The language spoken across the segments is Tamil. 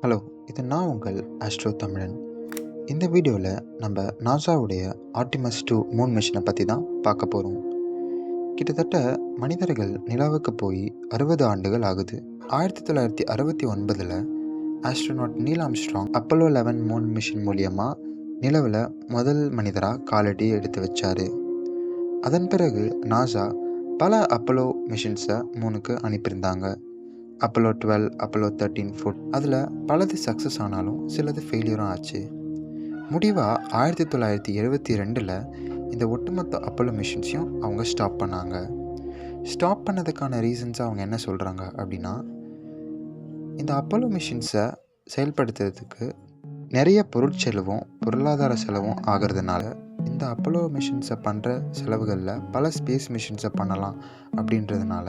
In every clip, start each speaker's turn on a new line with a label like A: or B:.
A: ஹலோ, இது நான் உங்கள் ஆஸ்ட்ரோ தமிழன். இந்த வீடியோவில் நம்ம நாசாவுடைய ஆர்டிமஸ் 2 மூன் மிஷனை பற்றி தான் பார்க்க போகிறோம். கிட்டத்தட்ட மனிதர்கள் நிலாவுக்கு போய் 60 ஆண்டுகள் ஆகுது. 1969 astronaut Neil Armstrong Apollo 11 moon mission மூலியமாக நிலவில் முதல் மனிதராக காலடி எடுத்து வச்சார். அதன் பிறகு நாசா பல அப்போலோ மிஷன்ஸை மூனுக்கு அனுப்பியிருந்தாங்க. அப்போலோ 12, அப்போலோ 13, 14 அதில் பலது சக்ஸஸ் ஆனாலும் சிலது ஃபெயிலியரும் ஆச்சு. முடிவாக 1972 இந்த ஒட்டுமொத்த அப்போலோ மிஷன்ஸையும் அவங்க ஸ்டாப் பண்ணாங்க. ஸ்டாப் பண்ணதுக்கான ரீசன்ஸை அவங்க என்ன சொல்கிறாங்க அப்படின்னா, இந்த அப்போலோ மிஷன்ஸை செயல்படுத்துறதுக்கு நிறைய பொருட்செலவும் பொருளாதார செலவும் ஆகிறதுனால இந்த அப்போலோ மிஷன்ஸை பண்ணுற செலவுகளில் பல ஸ்பேஸ் மிஷன்ஸை பண்ணலாம் அப்படின்றதுனால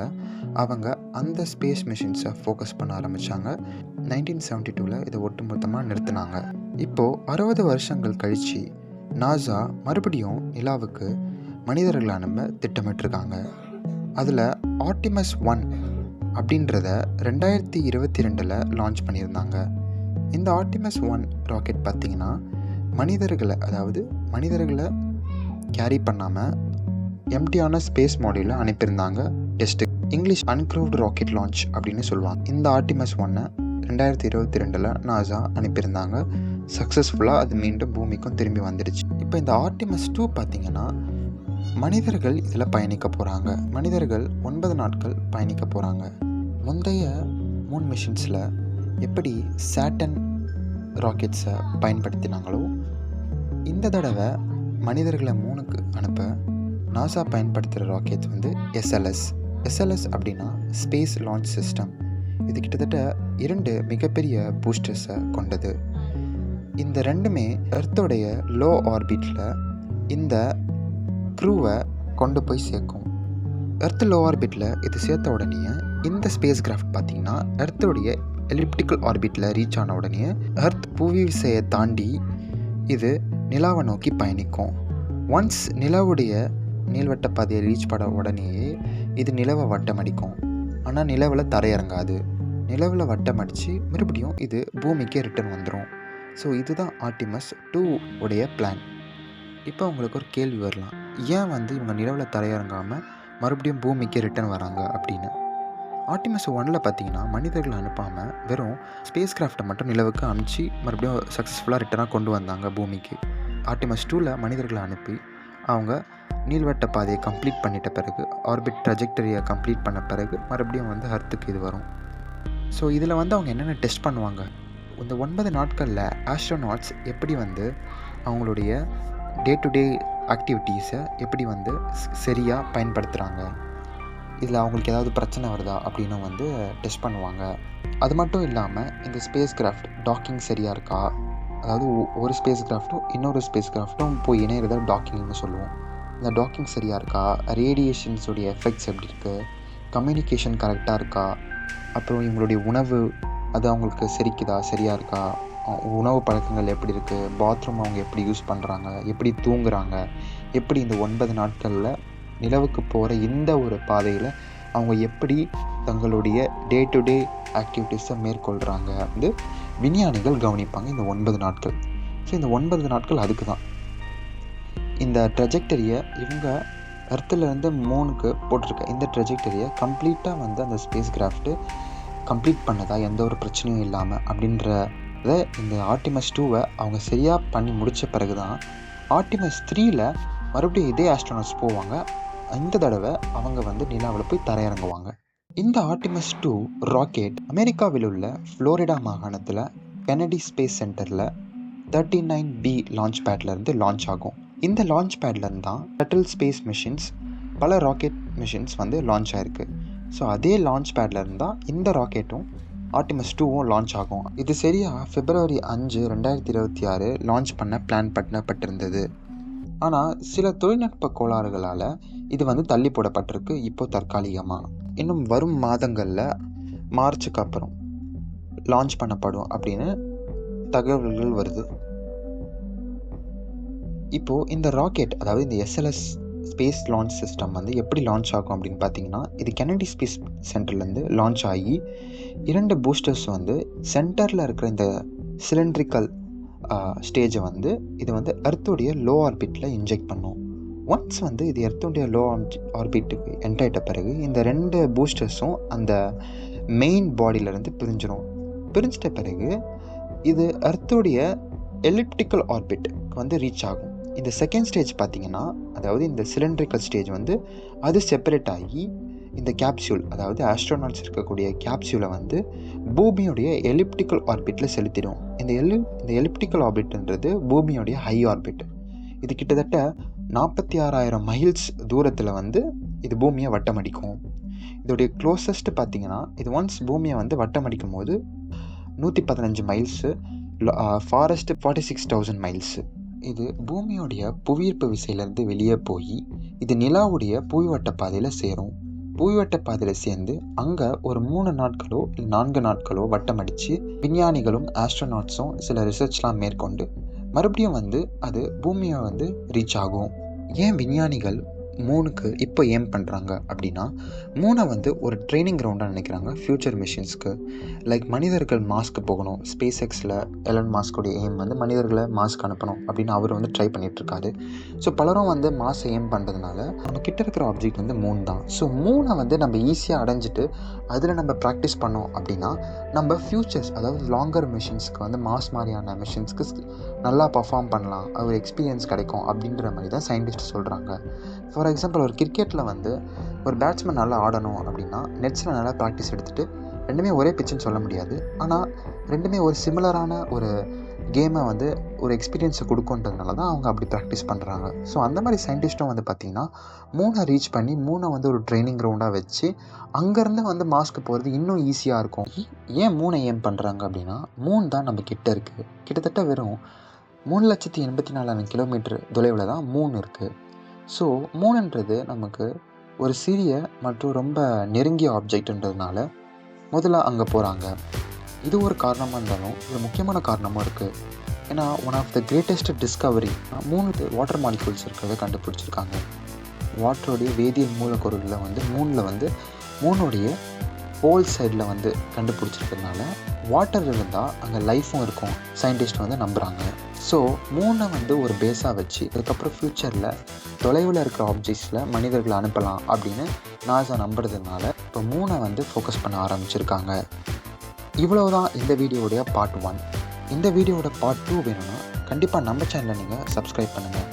A: அவங்க அந்த ஸ்பேஸ் மிஷன்ஸை ஃபோக்கஸ் பண்ண ஆரம்பித்தாங்க. 1972 இதை ஒட்டுமொத்தமாக நிறுத்தினாங்க. இப்போது 60 வருஷங்கள் கழித்து நாசா மறுபடியும் நிலாவுக்கு மனிதர்களை அனுப்ப திட்டமிட்டிருக்காங்க. அதில் ஆர்டிமஸ் 1 அப்படின்றத 2022 லான்ச் பண்ணியிருந்தாங்க. இந்த ஆர்டிமஸ் 1 ராக்கெட் பார்த்திங்கன்னா மனிதர்களை கேரி பண்ணாமல் எம்டியான ஸ்பேஸ் மாடியூலை அனுப்பியிருந்தாங்க test. English uncrewed rocket launch அப்படின்னு சொல்லுவாங்க. இந்த ஆர்டிமஸ் 1 2022 நாசா அனுப்பியிருந்தாங்க. சக்ஸஸ்ஃபுல்லாக அது மீண்டும் பூமிக்கும் திரும்பி வந்துடுச்சு. இப்போ இந்த ஆர்டிமஸ் 2 பார்த்திங்கன்னா மனிதர்கள் இதில் பயணிக்க போகிறாங்க. மனிதர்கள் 9 நாட்கள் பயணிக்க போகிறாங்க. முந்தைய மூன் மிஷன்ஸில் எப்படி சாட்டன் ராக்கெட்ஸை பயன்படுத்தினாங்களோ இந்த தடவை மனிதர்களை மூனுக்கு அனுப்ப நாசா பயன்படுத்துகிற ராக்கெட்ஸ் வந்து எஸ்எல்எஸ் அப்படின்னா ஸ்பேஸ் லான்ச் சிஸ்டம். இது கிட்டத்தட்ட 2 மிகப்பெரிய பூஸ்டர்ஸை கொண்டது. இந்த ரெண்டுமே எர்த்தோடைய லோ ஆர்பிட்டில் இந்த க்ரூவை கொண்டு போய் சேர்க்கும். எர்த் லோ ஆர்பிட்டில் இது சேர்த்த உடனே இந்த ஸ்பேஸ் கிராஃப்ட் பார்த்திங்கன்னா எர்த்தோடைய எலிப்டிக்கல் ஆர்பிட்டில் ரீச் ஆன உடனே எர்த் புவி விசையை தாண்டி இது நிலாவை நோக்கி பயணிக்கும். ஒன்ஸ் நிலவுடைய நீள்வட்ட பாதையை ரீச் பண்ண உடனேயே இது நிலவை வட்டமடிக்கும். ஆனால் நிலவில் தரையிறங்காது. நிலவில் வட்டமடித்து மறுபடியும் இது பூமிக்கே ரிட்டர்ன் வந்துடும். ஸோ இதுதான் ஆர்டிமஸ் 2 உடைய பிளான். இப்போ உங்களுக்கு ஒரு கேள்வி வரலாம், ஏன் இவங்க நிலவில் தரையிறங்காமல் மறுபடியும் பூமிக்கே ரிட்டர்ன் வராங்க அப்படின்னு. ஆர்டிமஸ் 1 பார்த்திங்கன்னா மனிதர்களை அனுப்பாமல் வெறும் ஸ்பேஸ் கிராஃப்டை மட்டும் நிலவுக்கு அனுப்பிச்சு மறுபடியும் சக்ஸஸ்ஃபுல்லாக ரிட்டனாக கொண்டு வந்தாங்க பூமிக்கு. ஆர்டிமஸ் 2 மனிதர்களை அனுப்பி அவங்க நீள்வட்ட பாதையை கம்ப்ளீட் பண்ணிட்ட பிறகு, ஆர்பிட் ட்ரஜெக்டரியை கம்ப்ளீட் பண்ண பிறகு மறுபடியும் அர்த்துக்கு இது வரும். ஸோ இதில் அவங்க என்னென்ன டெஸ்ட் பண்ணுவாங்க, இந்த 9 நாட்களில் ஆஸ்ட்ரோநாட்ஸ் எப்படி அவங்களுடைய டே டு டே ஆக்டிவிட்டீஸை எப்படி சரியாக பயன்படுத்துகிறாங்க, இதில் அவங்களுக்கு ஏதாவது பிரச்சனை வருதா அப்படின்னு டெஸ்ட் பண்ணுவாங்க. அது மட்டும் இல்லாமல் இந்த ஸ்பேஸ் கிராஃப்ட் டாக்கிங் சரியாக இருக்கா, அதாவது ஒரு ஸ்பேஸ் கிராஃப்ட்டும் இன்னொரு ஸ்பேஸ் கிராஃப்ட்டும் போய் இணையிறத டாக்கிங்னு சொல்லுவோம். இந்த டாக்கிங் சரியாக இருக்கா, ரேடியேஷன்ஸோடைய எஃபெக்ட்ஸ் எப்படி இருக்குது, கம்யூனிகேஷன் கரெக்டாக இருக்கா, அப்புறம் இவங்களுடைய உணவு அது அவங்களுக்கு சரியாக இருக்கா, உணவு பழக்கங்கள் எப்படி இருக்குது, பாத்ரூம் அவங்க எப்படி யூஸ் பண்ணுறாங்க, எப்படி தூங்குறாங்க, எப்படி இந்த 9 நாட்களில் நிலவுக்கு போகிற இந்த ஒரு பாதையில் அவங்க எப்படி தங்களுடைய டே டு டே ஆக்டிவிட்டீஸை மேற்கொள்கிறாங்க விஞ்ஞானிகள் கவனிப்பாங்க இந்த 9 நாட்கள். ஸோ இந்த 9 நாட்கள் அதுக்கு தான். இந்த ட்ரெஜெக்டரியை இவங்க எர்த்துலேருந்து மூனுக்கு போட்டிருக்க இந்த ட்ரெஜெக்டரியை கம்ப்ளீட்டாக அந்த ஸ்பேஸ் கிராஃப்ட்டு கம்ப்ளீட் பண்ணதா எந்த ஒரு பிரச்சனையும் இல்லாமல் அப்படின்றத இந்த ஆர்டிமஸ் 2 அவங்க சரியாக பண்ணி முடித்த பிறகு தான் ஆர்டிமஸ் 3 மறுபடியும் இதே ஆஸ்ட்ரோநாட்ஸ் போவாங்க. இந்த தடவை அவங்க நிலாவில் போய் தரையிறங்குவாங்க. இந்த ஆர்டிமஸ் 2 ராக்கெட் அமெரிக்காவில் உள்ள ஃப்ளோரிடா மாகாணத்தில் கெனடி ஸ்பேஸ் சென்டரில் 39B லான்ச் பேட்லேருந்து லான்ச் ஆகும். இந்த லான்ச் பேட்லேருந்து தான் ஷட்டில் ஸ்பேஸ் மிஷின்ஸ் பல ராக்கெட் மிஷின்ஸ் லான்ச் ஆகிருக்கு. ஸோ அதே லான்ச் பேட்லேருந்து தான் இந்த ராக்கெட்டும் ஆர்டிமஸ் 2 லான்ச் ஆகும். இது சரியாக February 5, 2026 லான்ச் பிளான் பண்ணப்பட்டிருந்தது. ஆனால் சில தொழில்நுட்ப கோளாறுகளால் இது தள்ளி போடப்பட்டிருக்கு. இப்போ தற்காலிகமாக இன்னும் வரும் மாதங்களில் மார்ச்சுக்கு அப்புறம் லான்ச் பண்ணப்படும் அப்படின்னு தகவல்கள் வருது. இப்போது இந்த ராக்கெட், அதாவது இந்த எஸ்எல்எஸ் ஸ்பேஸ் லான்ச் சிஸ்டம் வந்து எப்படி லான்ச் ஆகும் அப்படின்னு பார்த்தீங்கன்னா, இது கென்னடி ஸ்பேஸ் சென்டர்லேருந்து லான்ச் ஆகி 2 பூஸ்டர்ஸ் வந்து சென்டரில் இருக்கிற இந்த சிலிண்ட்ரிக்கல் ஸ்டேஜை வந்து இது வந்து எர்த்துடைய லோ ஆர்பிட்டில் இன்ஜெக்ட் பண்ணும். ஒன்ஸ் வந்து இது எர்த்துடைய லோ ஆர்பிட்டுக்கு என்டாயிட்ட பிறகு இந்த 2 பூஸ்டர்ஸும் அந்த மெயின் பாடியிலேருந்து பிரிஞ்சிட்ட பிறகு இது எர்த்துடைய எலிப்டிக்கல் ஆர்பிட்டுக்கு வந்து ரீச் ஆகும். இந்த செகண்ட் ஸ்டேஜ் பார்த்திங்கன்னா, அதாவது இந்த சிலிண்ட்ரிக்கல் ஸ்டேஜ் வந்து அது செப்பரேட் ஆகி இந்த கேப்சியூல், அதாவது ஆஸ்ட்ரோனாட்ஸ் இருக்கக்கூடிய கேப்சியூலை வந்து பூமியோடைய எலிப்டிக்கல் ஆர்பிட்டில் செலுத்திடும். இந்த எலிப்டிக்கல் ஆர்பிட்ன்றது பூமியோடைய ஹை ஆர்பிட். இது கிட்டத்தட்ட 46,000 மைல்ஸ் தூரத்தில் வந்து இது பூமியை வட்டமடிக்கும். இதோடைய க்ளோசஸ்ட்டு பார்த்திங்கன்னா, இது ஒன்ஸ் பூமியை வந்து வட்டமடிக்கும் போது 115 மைல்ஸு, ஃபாரஸ்ட்டு 46,000 மைல்ஸு. இது பூமியோடைய புவியீர்ப்பு விசையிலேருந்து வெளியே போய் இது நிலாவுடைய புவிவட்ட பாதையில் சேரும். புவிவட்ட பாதையில் சேர்ந்து அங்கே ஒரு 3 நாட்களோ இல்லை 4 நாட்களோ வட்டமடித்து விஞ்ஞானிகளும் ஆஸ்ட்ரோநாட்ஸும் சில ரிசர்ச்லாம் மேற்கொண்டு மறுபடியும் வந்து அது பூமியை வந்து ரீச் ஆகும். ஏன் விஞ்ஞானிகள் மூணுக்கு இப்போ ஏம் பண்ணுறாங்க அப்படின்னா, மூணை வந்து ஒரு ட்ரைனிங் கிரவுண்டாக நினைக்கிறாங்க ஃப்யூச்சர் மிஷின்ஸ்க்கு. லைக் மனிதர்கள் மாஸ்க்கு போகணும். ஸ்பேஸ் எக்ஸில் எலன் மாஸ்கோடைய எய்ம் வந்து மனிதர்களை மாஸ்க்கு அனுப்பணும் அப்படின்னு அவர் வந்து ட்ரை பண்ணிகிட்ருக்காரு. ஸோ பலரும் வந்து மாஸை எய்ம் பண்ணுறதுனால நம்ம கிட்ட இருக்கிற ஆப்ஜெக்ட் வந்து மூன் தான். ஸோ மூணை வந்து நம்ம ஈஸியாக அடைஞ்சிட்டு அதில் நம்ம ப்ராக்டிஸ் பண்ணோம் அப்படின்னா நம்ம ஃப்யூச்சர்ஸ், அதாவது லாங்கர் மிஷின்ஸ்க்கு வந்து மாஸ் மாதிரியான மிஷின்ஸ்க்கு நல்லா பர்ஃபார்ம் பண்ணலாம், ஒரு எக்ஸ்பீரியன்ஸ் கிடைக்கும் அப்படின்ற மாதிரி தான் சயின்டிஸ்ட் சொல்கிறாங்க. ஃபார் எக்ஸாம்பிள், ஒரு கிரிக்கெட்டில் வந்து ஒரு பேட்ஸ்மேன் நல்லா ஆடணும் அப்படின்னா நெட்ஸில் நல்லா ப்ராக்டிஸ் எடுத்துகிட்டு, ரெண்டுமே ஒரே பிச்சுன்னு சொல்ல முடியாது, ஆனால் ரெண்டுமே ஒரு சிமிலரான ஒரு கேமை வந்து ஒரு எக்ஸ்பீரியன்ஸை கொடுக்குன்றதுனால தான் அவங்க அப்படி ப்ராக்டிஸ் பண்ணுறாங்க. ஸோ அந்த மாதிரி சயின்டிஸ்ட்டும் வந்து பார்த்திங்கன்னா மூணை ரீச் பண்ணி மூணை வந்து ஒரு ட்ரைனிங் கிரவுண்டாக வச்சு அங்கேருந்து வந்து மாஸ்க்கு போகிறது இன்னும் ஈஸியாக இருக்கும். ஏன் மூணை ஏம் பண்ணுறாங்க அப்படின்னா, மூணு தான் நம்ம கிட்டே இருக்குது. கிட்டத்தட்ட வெறும் 3,84,000 கிலோமீட்டர் தொலைவில் தான் மூணு இருக்குது. ஸோ மூணுன்றது நமக்கு ஒரு சிறிய மற்றும் ரொம்ப நெருங்கிய ஆப்ஜெக்ட்ன்றதுனால முதல்ல அங்கே போகிறாங்க. இது ஒரு காரணமாக இருந்தாலும் ஒரு முக்கியமான காரணமும் இருக்குது. ஏன்னா one of the greatest discovery, 3 water molecules இருக்கிறத கண்டுபிடிச்சிருக்காங்க. வாட்டருடைய வேதியியல் மூலக்கூறுகளில் வந்து மூணுடைய போல் சைடில் வந்து கண்டுபிடிச்சிருக்கிறதுனால வாட்டர் இருந்தால் அங்கே லைஃப்பும் இருக்கும் சயின்டிஸ்ட் வந்து நம்புகிறாங்க. ஸோ மூணை வந்து ஒரு பேஸாக வச்சு அதுக்கப்புறம் ஃப்யூச்சரில் தொலைவில் இருக்கிற ஆப்ஜெக்ட்ஸில் மனிதர்களை அனுப்பலாம் அப்படின்னு நாசா நம்புறதுனால இப்போ மூணை வந்து ஃபோக்கஸ் பண்ண ஆரம்பிச்சிருக்காங்க. இவ்வளவுதான் இந்த வீடியோடைய பார்ட் 1. இந்த வீடியோட பார்ட் 2 வேணும்னா கண்டிப்பாக நம்ம சேனலை நீங்கள் சப்ஸ்கிரைப் பண்ணுங்கள்.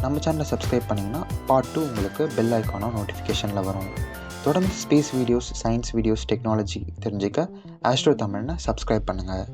A: நம்ம சேனலை சப்ஸ்கிரைப் பண்ணிங்கன்னா பார்ட் 2 உங்களுக்கு பெல் ஐக்கானோ நோட்டிஃபிகேஷனில் வரும். தொடர்ந்து space videos, science videos, technology தெரிஞ்சுக்க ஆஸ்ட்ரோ தமிழ்னு சப்ஸ்கிரைப் பண்ணுங்கள்.